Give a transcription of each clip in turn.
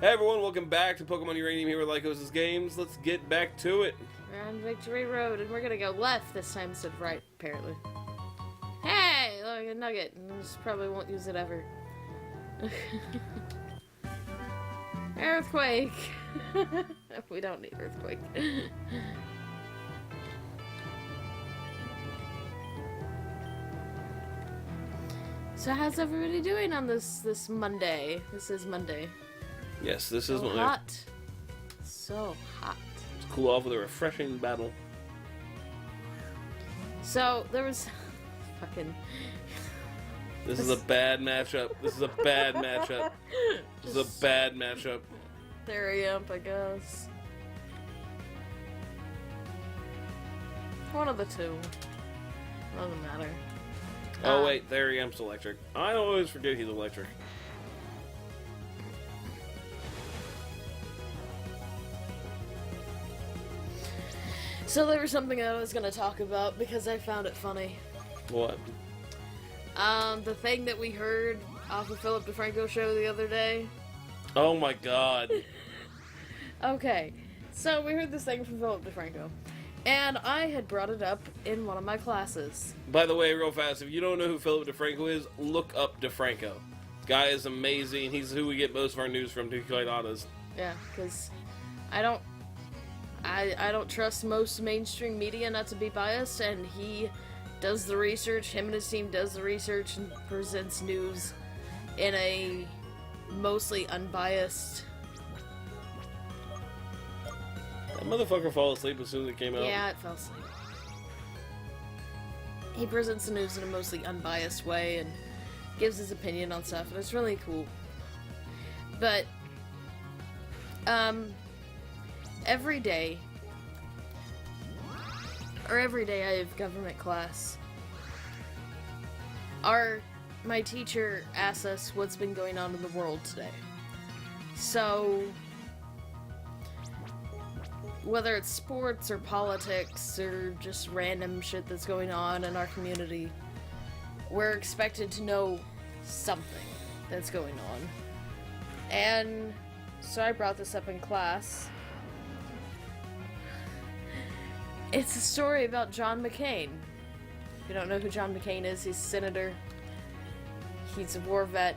Hey everyone, welcome back to Pokemon Uranium here with Lykosis Games. Let's get back to it. We're on Victory Road, and we're gonna go left this time instead of right, apparently. Hey! Look, a nugget. I just probably won't use it ever. Earthquake! We don't need Earthquake. So how's everybody doing on this Monday? This is Monday. Yes, this is So one. hot. So hot. Let's cool off with a refreshing battle. So there was fucking. This is a bad matchup. This is a bad matchup. This is a bad matchup. Varyk, I guess. One of the two. Doesn't matter. Oh wait, Vary's electric. I always forget he's electric. So there was something I was gonna talk about because I found it funny. What? The thing that we heard off of Philip DeFranco show the other day. Oh my god. Okay, so we heard this thing from Philip DeFranco, and I had brought it up in one of my classes. By the way, real fast, if you don't know who Philip DeFranco is, look up DeFranco. Guy is amazing. He's who we get most of our news from, to be quite honest. Yeah, because I don't trust most mainstream media not to be biased, and he does the research, him and his team does the research and presents news in a mostly unbiased. That motherfucker fall asleep as soon as it came out. Yeah, it fell asleep. He presents the news in a mostly unbiased way and gives his opinion on stuff, and it's really cool. But, every day I have government class. My teacher asks us what's been going on in the world today. So, whether it's sports or politics or just random shit that's going on in our community, we're expected to know something that's going on. And so I brought this up in class. It's a story about John McCain. If you don't know who John McCain is, he's a senator. He's a war vet.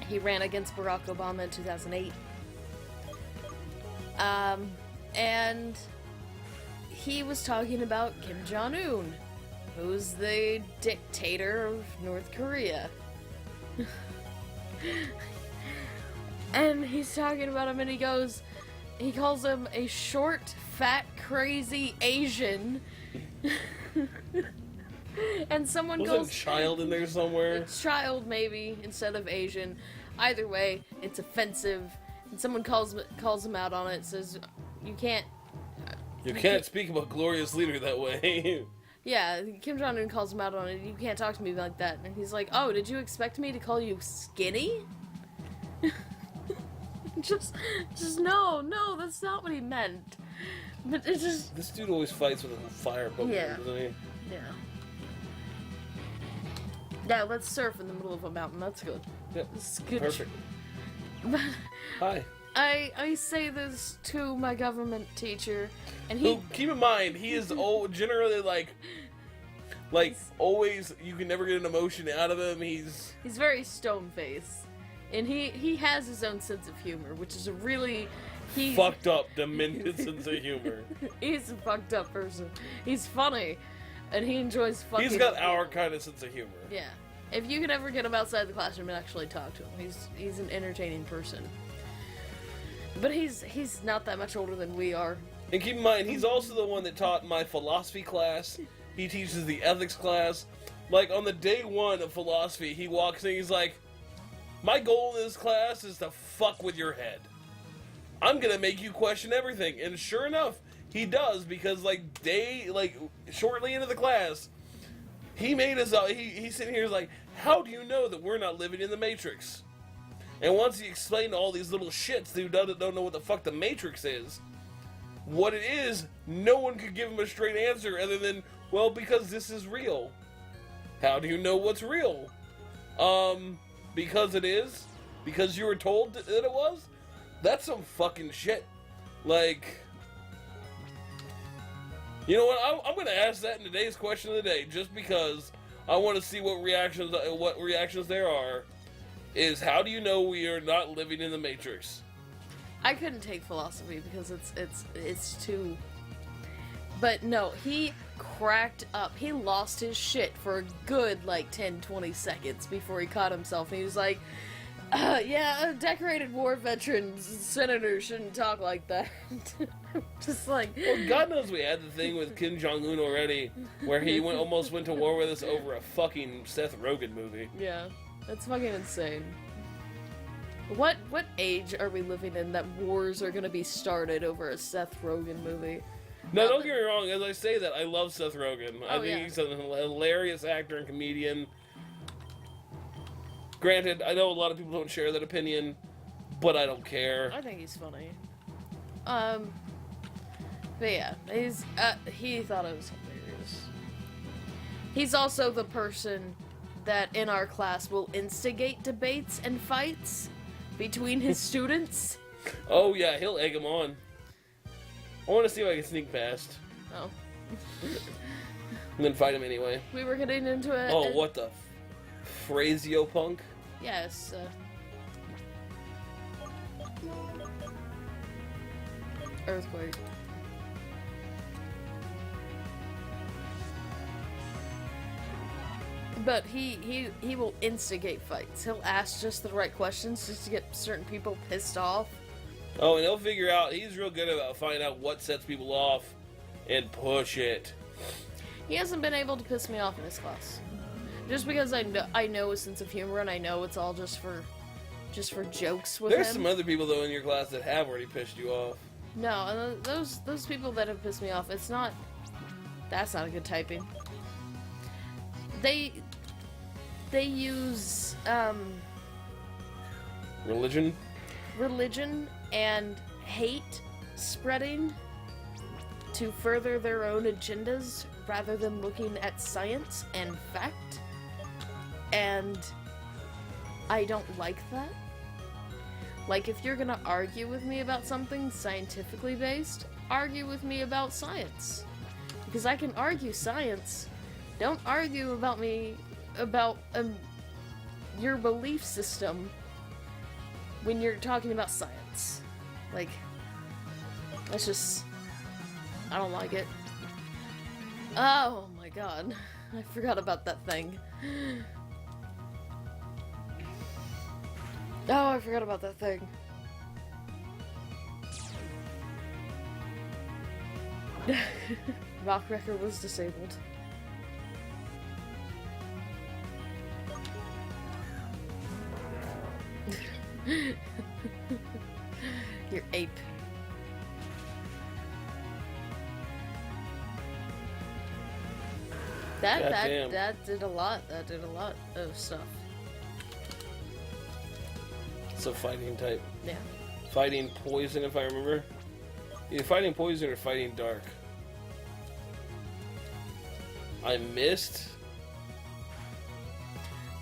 He ran against Barack Obama in 2008. And he was talking about Kim Jong-un, who's the dictator of North Korea. And he's talking about him, and he calls him a short, fat, crazy Asian. And someone Was a child in there somewhere? Child, maybe, instead of Asian. Either way, it's offensive. And someone calls him out on it, says, you can't speak about glorious leader that way. Yeah, Kim Jong-un calls him out on it. You can't talk to me like that. And he's like, oh, did you expect me to call you skinny? just no, that's not what he meant. But it's just... This dude always fights with a fire Pokemon, doesn't he? Yeah. Yeah, let's surf in the middle of a mountain. That's good. Yeah, it's good. perfect. But Hi. I say this to my government teacher, and Who, keep in mind, he is generally like always, you can never get an emotion out of him. He's very stone-faced, and he has his own sense of humor, which is a really fucked up, demented sense of humor. He's a fucked up person. He's funny, and he enjoys fucking. He's got our kind of sense of humor. Yeah, if you could ever get him outside the classroom and actually talk to him, he's an entertaining person. But he's not that much older than we are. And keep in mind, he's also the one that taught my philosophy class. He teaches the ethics class. Like, on the day one of philosophy, he walks in, he's like, my goal in this class is to fuck with your head. I'm gonna make you question everything. And sure enough, he does, because, shortly into the class, he made us, he's sitting here like, how do you know that we're not living in the Matrix? And once he explained to all these little shits who don't know what the fuck the Matrix is, what it is, no one could give him a straight answer other than, well, because this is real. How do you know what's real? Because it is. because you were told that it was, that's some fucking shit. Like, you know what? I'm gonna ask that in today's question of the day, just because I want to see what reactions there are. Is how do you know we are not living in the Matrix? I couldn't take philosophy because it's too. But no, he cracked up. He lost his shit for a good, like, 10-20 seconds before he caught himself. And he was like, yeah, decorated war veterans, senators shouldn't talk like that. Just like... Well, God knows we had the thing with Kim Jong-un already, where he almost went to war with us over a fucking Seth Rogen movie. Yeah, that's fucking insane. What age are we living in that wars are gonna be started over a Seth Rogen movie? No, don't get me wrong. As I say that, I love Seth Rogen. I think yeah. he's a hilarious actor and comedian. Granted, I know a lot of people don't share that opinion, but I don't care. I think he's funny. But yeah, he thought it was hilarious. He's also the person that in our class will instigate debates and fights between his students. Oh yeah, he'll egg them on. I want to see if I can sneak past. Oh. And then fight him anyway. We were getting into it. Oh, what the? Phraseopunk? Yes. Earthquake. But he will instigate fights. He'll ask just the right questions just to get certain people pissed off. Oh, and he'll figure out, he's real good about finding out what sets people off and push it. He hasn't been able to piss me off in his class. Just because I know his sense of humor and I know it's all just for jokes with him. There's some other people though in your class that have already pissed you off. No, and those people that have pissed me off, that's not a good typing. They use religion and hate spreading to further their own agendas rather than looking at science and fact. And I don't like that. Like, if you're gonna argue with me about something scientifically based, argue with me about science. Because I can argue science. Don't argue about your belief system when you're talking about science. Like, that's just... I don't like it. Oh my god. I forgot about that thing. Oh, I forgot about that thing. Rockrecker was disabled. Your ape. That did a lot. That did a lot of stuff. So fighting type. Yeah. Fighting poison, if I remember. Either fighting poison or fighting dark. I missed.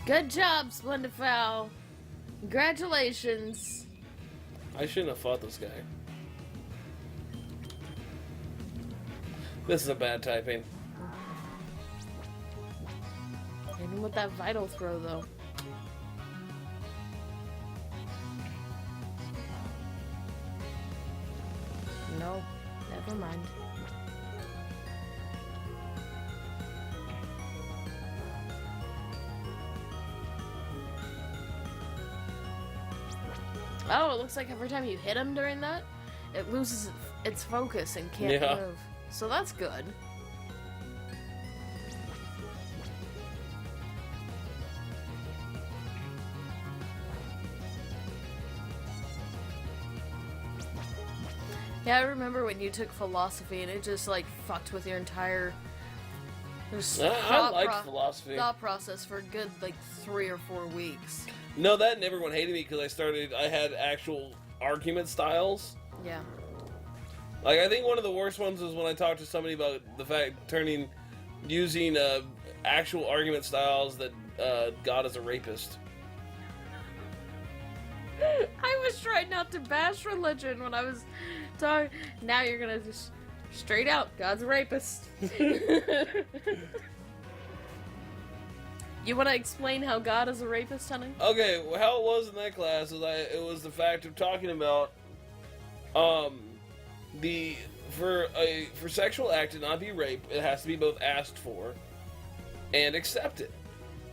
Good job, Splendifowl. Congratulations. I shouldn't have fought this guy. This is a bad typing. Even with that vital throw, though. No, never mind. Oh, it looks like every time you hit him during that, it loses its focus and can't move. So that's good. Yeah, I remember when you took philosophy and it just like fucked with your entire I like philosophy. Thought process for a good like 3 or 4 weeks. No, that and everyone hated me because I had actual argument styles. Yeah. Like, I think one of the worst ones was when I talked to somebody about the fact using actual argument styles that God is a rapist. I was trying not to bash religion when I was talking. Now you're gonna just straight out, God's a rapist. You want to explain how God is a rapist, honey? Okay, well, how it was in that class is it was the fact of talking about for sexual act to not be rape, it has to be both asked for and accepted.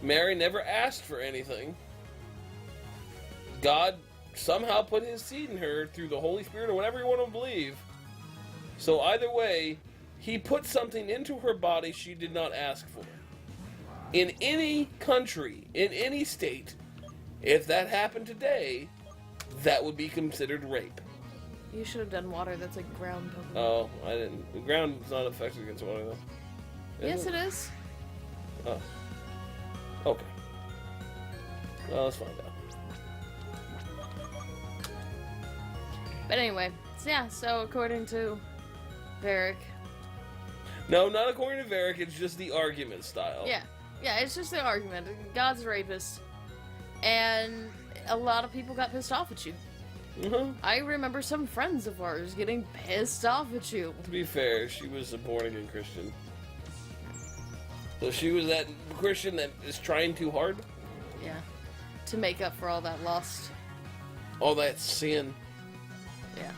Mary never asked for anything. God somehow put his seed in her through the Holy Spirit or whatever you want to believe. So either way, he put something into her body she did not ask for. In any country, in any state, if that happened today, that would be considered rape. You should have done water. That's like ground Pokemon. Oh, I didn't. The ground is not effective against water, though. Yes, it is. Oh. Okay. Well, let's find out. But anyway, so according to Varyk. No, not according to Varyk, it's just the argument style. Yeah, it's just the argument. God's a rapist. And a lot of people got pissed off at you. Mm-hmm. I remember some friends of ours getting pissed off at you. To be fair, she was a born-again Christian. So she was that Christian that is trying too hard? Yeah. To make up for all that lost. All that sin. Yeah.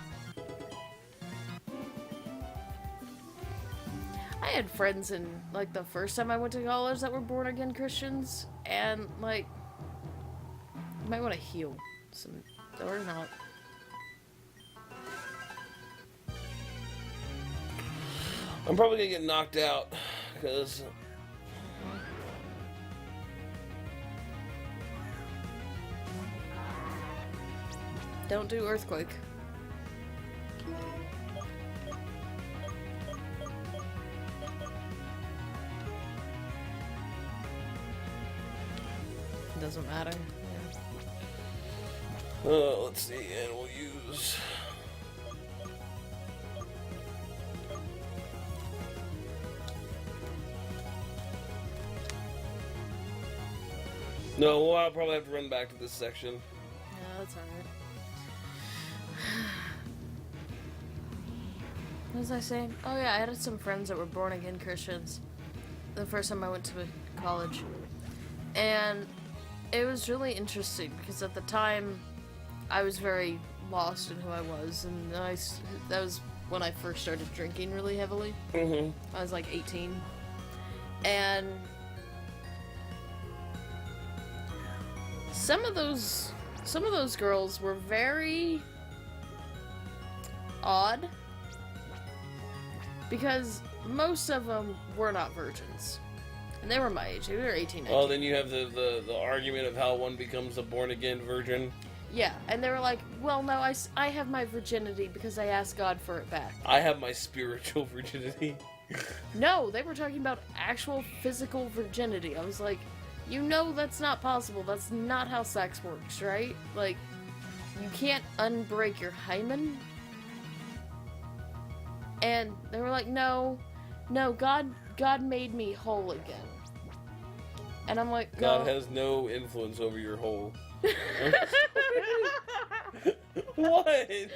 I had friends in, like, the first time I went to college that were born-again Christians, and, like, you might want to heal some, or not. I'm probably gonna get knocked out, because... Don't do earthquake. Doesn't matter. Yeah. Let's see, and we'll use... No, well, I'll probably have to run back to this section. Yeah, that's alright. What was I saying? Oh yeah, I had some friends that were born-again Christians the first time I went to college. And it was really interesting because at the time I was very lost in who I was, and that was when I first started drinking really heavily. Mm-hmm. I was like 18. And some of those girls were very odd because most of them were not virgins. And they were my age. They were 18, 19. Oh, then you have the argument of how one becomes a born-again virgin. Yeah, and they were like, well, no, I have my virginity because I asked God for it back. I have my spiritual virginity. No, they were talking about actual physical virginity. I was like, you know that's not possible. That's not how sex works, right? Like, you can't unbreak your hymen. And they were like, no, God made me whole again. And I'm like, God has no influence over your whole. What? And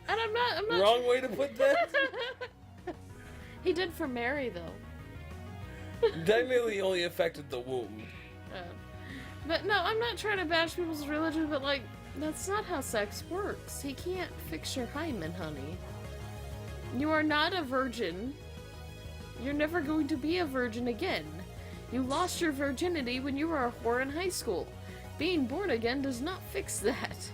I'm not Wrong way to put that. He did for Mary though. Technically, he only affected the womb. But no, I'm not trying to bash people's religion, but like, that's not how sex works. He can't fix your hymen, honey. You are not a virgin. You're never going to be a virgin again. You lost your virginity when you were a whore in high school. Being born again does not fix that.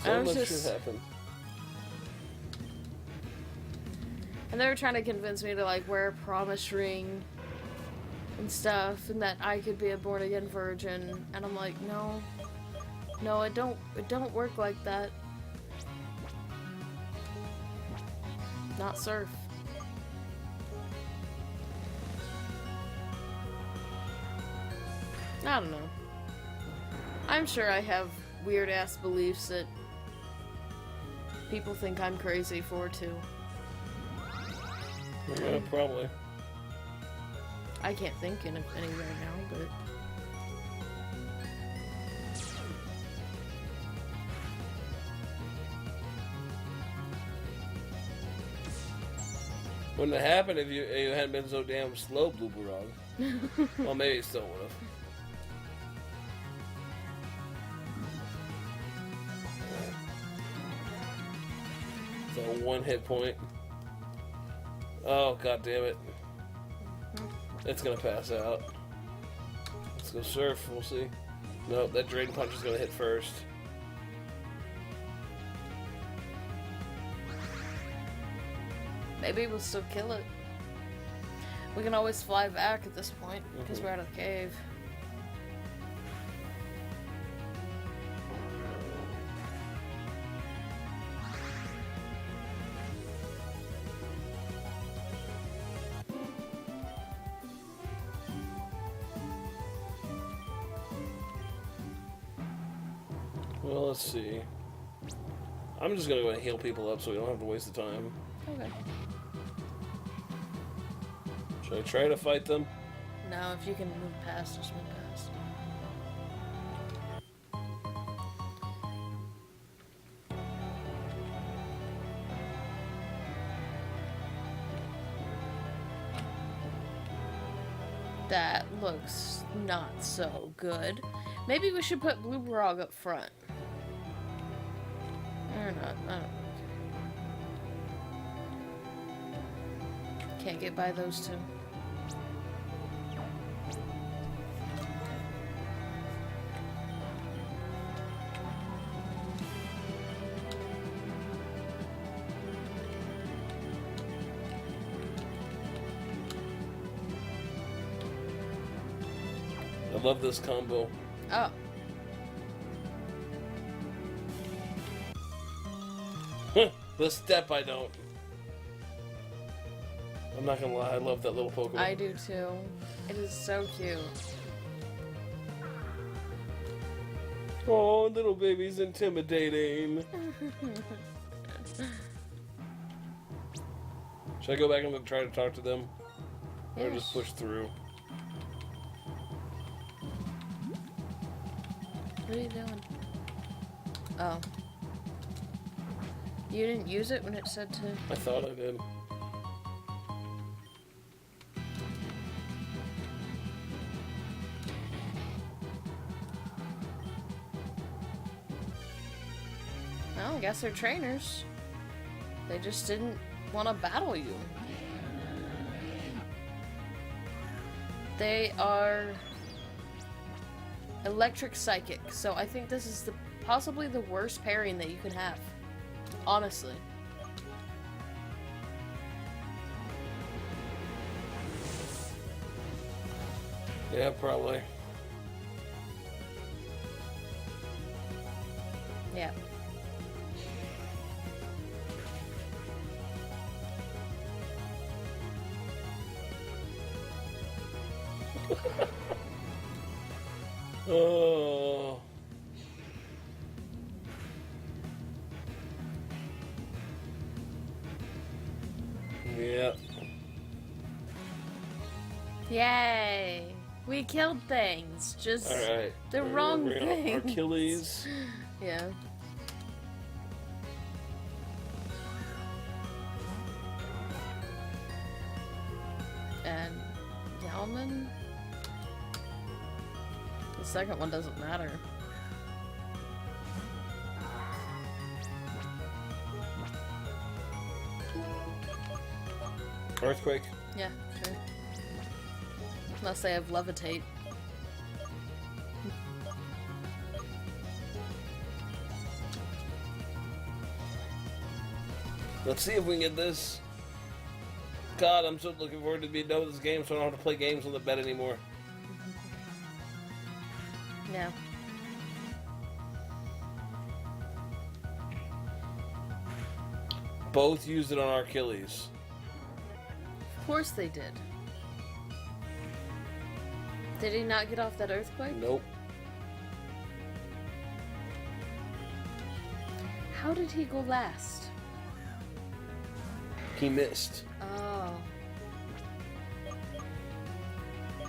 So much should happen. And they were trying to convince me to like wear a promise ring and stuff, and that I could be a born again virgin. And I'm like, no, it don't work like that. Not surf. I don't know. I'm sure I have weird ass beliefs that people think I'm crazy for too. Yeah, probably. I can't think of any right now, but... Wouldn't have happened if you hadn't been so damn slow, Blue Barog. Well, maybe it still would have. So 1 hit point. Oh, god damn it. It's gonna pass out. Let's go surf, we'll see. Nope, that Drain Punch is gonna hit first. Maybe we'll still kill it. We can always fly back at this point, because we're out of the cave. Well, let's see. I'm just gonna go and heal people up so we don't have to waste the time. Okay. Should I try to fight them? No, if you can move past, just move past. That looks not so good. Maybe we should put Blue Barog up front. Or not, I don't know. Can't get by those two. I love this combo. Oh. The step I don't. I'm not gonna lie, I love that little Pokemon. I do too. It is so cute. Oh, little baby's intimidating. Should I go back and try to talk to them? Or just push through? What are you doing? Oh. You didn't use it when it said to... I thought I did. Well, I guess they're trainers. They just didn't want to battle you. They are electric psychic, so I think this is possibly the worst pairing that you can have. Honestly. Yeah, probably. Yeah. Oh. Yeah. Yay! We killed things. Just Alright. the wrong things. Achilles. Yeah. And Yalman? The second one doesn't matter. Earthquake. Yeah, sure. Unless they have levitate. Let's see if we can get this. God, I'm so looking forward to being done with this game so I don't have to play games on the bed anymore. Yeah. Both used it on our Achilles. Of course they did. Did he not get off that earthquake? Nope. How did he go last? He missed. Oh.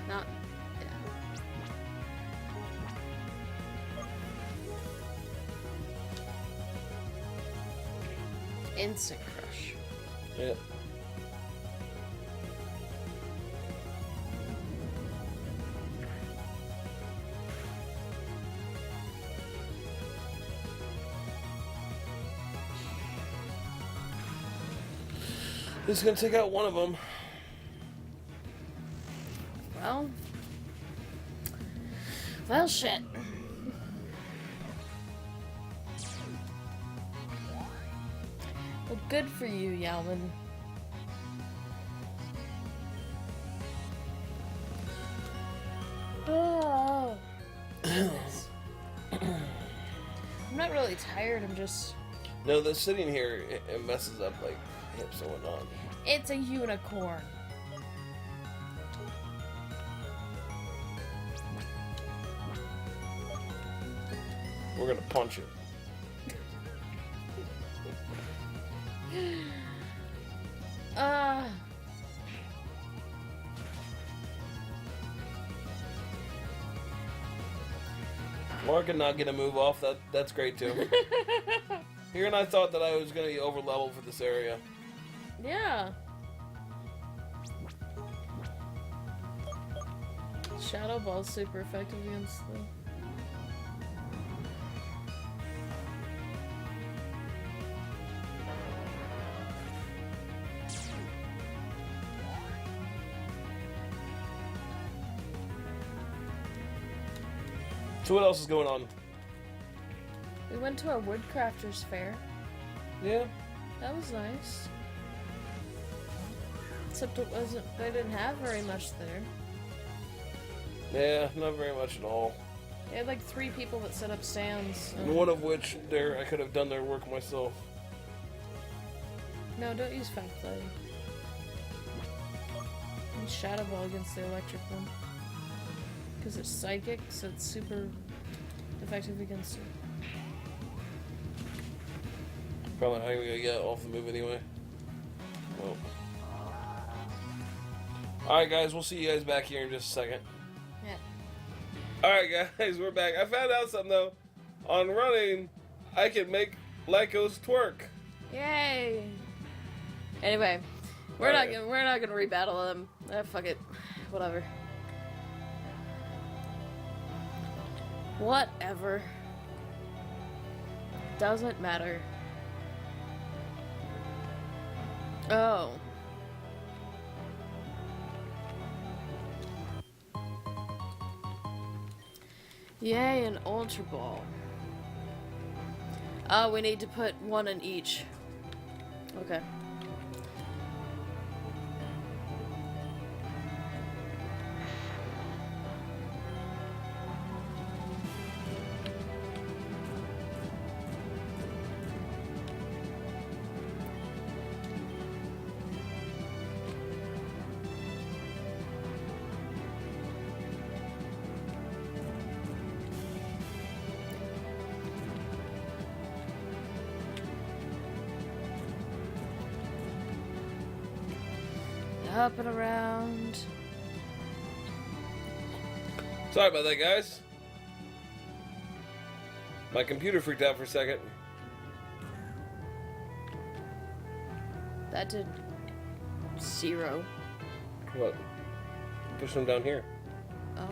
Not. Yeah. Instant Crush. Yeah. He's gonna take out one of them. Well, shit. Well, good for you, Yalman. Oh. Goodness. I'm not really tired, I'm just... No, the sitting here, it messes up, like, hips and whatnot. It's a unicorn. We're gonna punch it. Laura could not get a move off. That's great too. Here and I thought that I was gonna be over level for this area. Yeah. Shadow Ball's super effective against the... So what else is going on? We went to a woodcrafters fair. Yeah. That was nice. Except it wasn't... They didn't have very much there. Yeah, not very much at all. They had like 3 people that set up stands. And one of which, I could have done their work myself. No, don't use Fact Play. Use Shadow Ball against the electric one. Because it's psychic, so it's super effective against it. Probably not gonna get off the move anyway. Well. Alright guys, we'll see you guys back here in just a second. Yeah. Alright guys, we're back. I found out something though. On running, I can make Lycos twerk. Yay! Anyway, we're not gonna rebattle them. Fuck it. Whatever. Whatever. Doesn't matter. Oh. Yay, an Ultra Ball. Oh, we need to put one in each. Okay. Up and around. Sorry about that, guys. My computer freaked out for a second. That did 0. What? Push them down here. Oh.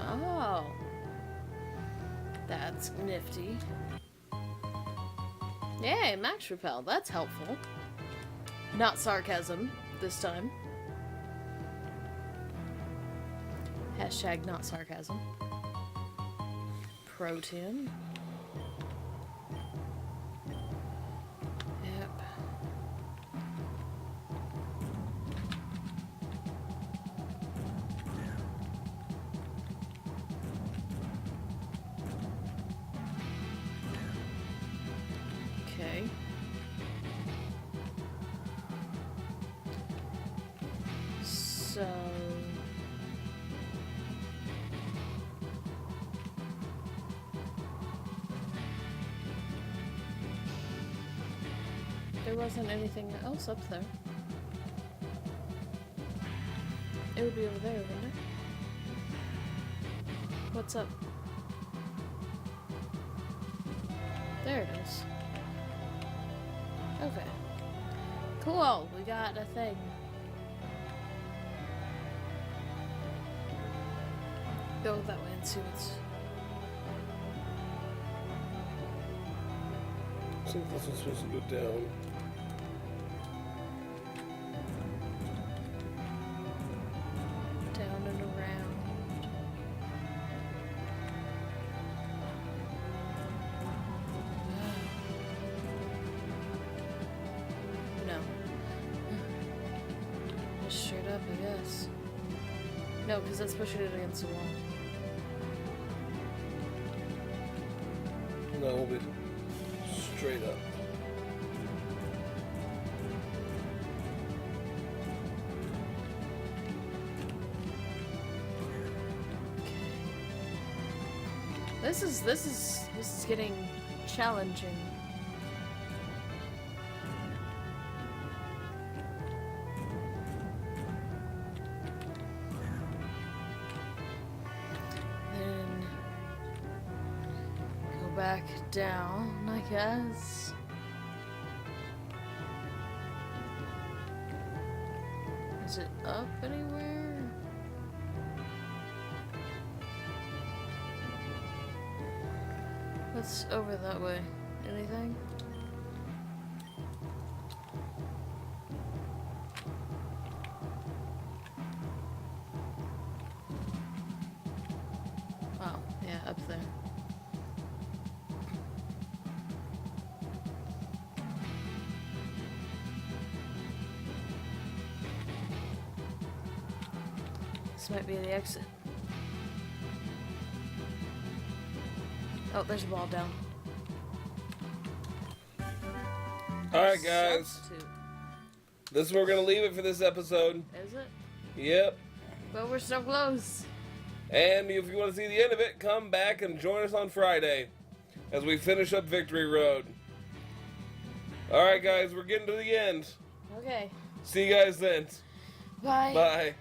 Oh. That's nifty. Yay, max repel. That's helpful. Not sarcasm this time. Hashtag not sarcasm. Protein. Yep. Okay. So... There wasn't anything else up there. It would be over there, wouldn't it? What's up? There it is. Okay. Cool, we got a thing. Go that way and see what's... I think this one's supposed to go down. Down and around. No. Just straight up, I guess. No, because that's pushing it against the wall. No, we'll be straight up. This is getting challenging. Then go back down, I guess. Is it up anywhere? What's over that way? Anything? Oh, yeah, up there. This might be the exit. Oh, there's a ball down. Alright, guys. Substitute. This is where we're going to leave it for this episode. Is it? Yep. But we're so close. And if you want to see the end of it, come back and join us on Friday as we finish up Victory Road. Alright, guys, we're getting to the end. Okay. See you guys then. Bye. Bye.